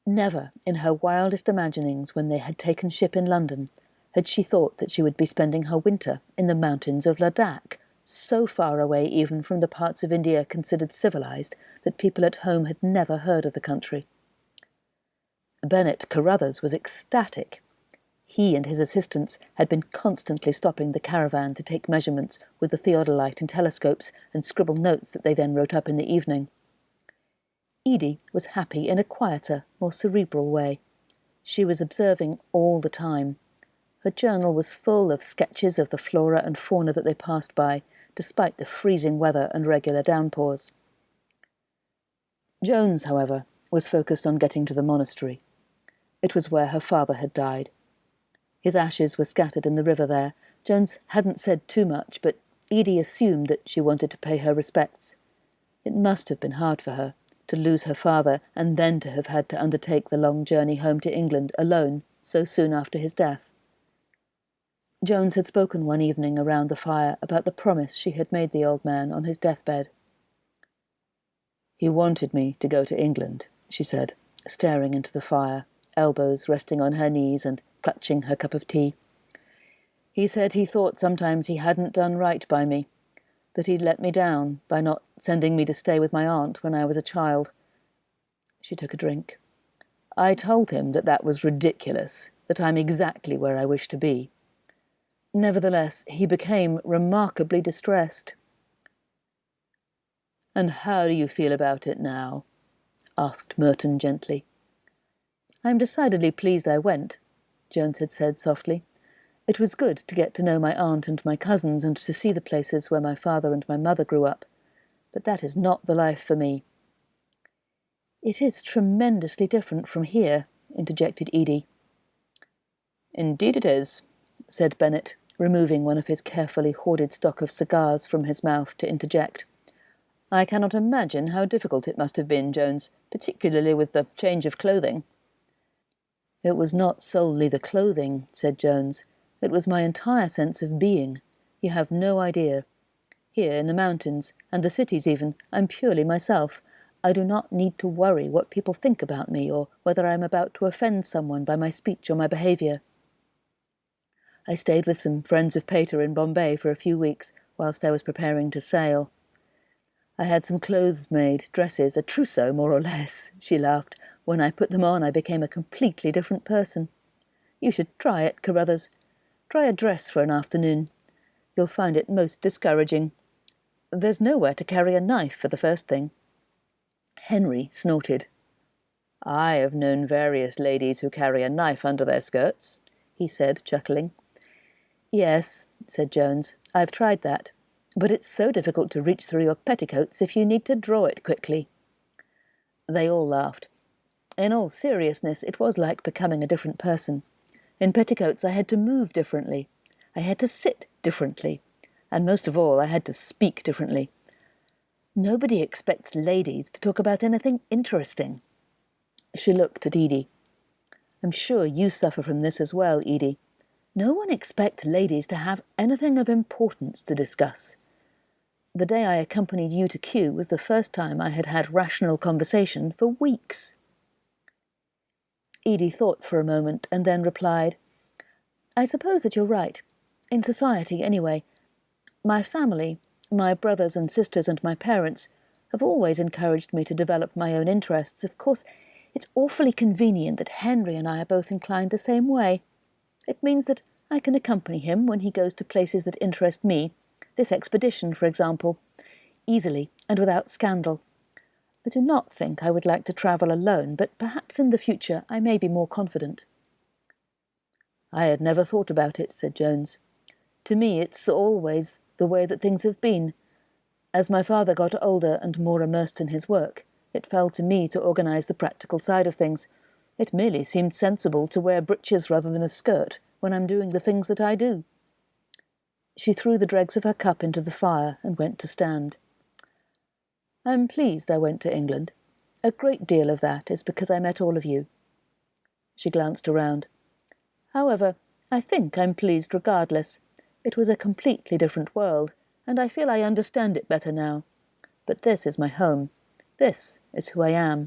Never, in her wildest imaginings when they had taken ship in London, had she thought that she would be spending her winter in the mountains of Ladakh, so far away even from the parts of India considered civilized that people at home had never heard of the country. Bennett Carruthers was ecstatic. He and his assistants had been constantly stopping the caravan to take measurements with the theodolite and telescopes and scribble notes that they then wrote up in the evening. Edie was happy in a quieter, more cerebral way. She was observing all the time. Her journal was full of sketches of the flora and fauna that they passed by, despite the freezing weather and regular downpours. Jones, however, was focused on getting to the monastery. It was where her father had died. His ashes were scattered in the river there. Jones hadn't said too much, but Edie assumed that she wanted to pay her respects. It must have been hard for her to lose her father and then to have had to undertake the long journey home to England alone so soon after his death. Jones had spoken one evening around the fire about the promise she had made the old man on his deathbed. "He wanted me to go to England," she said, staring into the fire, elbows resting on her knees and clutching her cup of tea. "He said he thought sometimes he hadn't done right by me, that he'd let me down by not sending me to stay with my aunt when I was a child." She took a drink. "I told him that that was ridiculous, that I'm exactly where I wish to be. Nevertheless, he became remarkably distressed." "And how do you feel about it now?" asked Merton gently. "I'm decidedly pleased I went," Jones had said softly. "It was good to get to know my aunt and my cousins and to see the places where my father and my mother grew up. But that is not the life for me." "It is tremendously different from here," interjected Edie. "Indeed it is," said Bennett, removing one of his carefully hoarded stock of cigars from his mouth to interject. "I cannot imagine how difficult it must have been, Jones, particularly with the change of clothing." "It was not solely the clothing," said Jones. "It was my entire sense of being. You have no idea. Here in the mountains, and the cities even, I'm purely myself. I do not need to worry what people think about me or whether I am about to offend someone by my speech or my behaviour. I stayed with some friends of Pater in Bombay for a few weeks whilst I was preparing to sail. I had some clothes made, dresses, a trousseau more or less," she laughed. "When I put them on I became a completely different person. You should try it, Carruthers. Try a dress for an afternoon. You'll find it most discouraging. There's nowhere to carry a knife for the first thing." Henry snorted. "I have known various ladies who carry a knife under their skirts," he said, chuckling. "Yes," said Jones, "I've tried that. But it's so difficult to reach through your petticoats if you need to draw it quickly." They all laughed. In all seriousness, it was like becoming a different person. In petticoats I had to move differently. I had to sit differently. And most of all, I had to speak differently. Nobody expects ladies to talk about anything interesting. She looked at Edie. "I'm sure you suffer from this as well, Edie. No one expects ladies to have anything of importance to discuss. The day I accompanied you to Kew was the first time I had had rational conversation for weeks." Edie thought for a moment and then replied, "I suppose that you're right. In society, anyway. My family, my brothers and sisters and my parents, have always encouraged me to develop my own interests. Of course, it's awfully convenient that Henry and I are both inclined the same way. It means that I can accompany him when he goes to places that interest me, this expedition, for example, easily and without scandal. I do not think I would like to travel alone, but perhaps in the future I may be more confident." "I had never thought about it," said Jones. "To me it's always the way that things have been. As my father got older and more immersed in his work, it fell to me to organise the practical side of things. It merely seemed sensible to wear breeches rather than a skirt when I'm doing the things that I do." She threw the dregs of her cup into the fire and went to stand. "I'm pleased I went to England. A great deal of that is because I met all of you." She glanced around. "However, I think I'm pleased regardless. It was a completely different world, and I feel I understand it better now. But this is my home. This is who I am.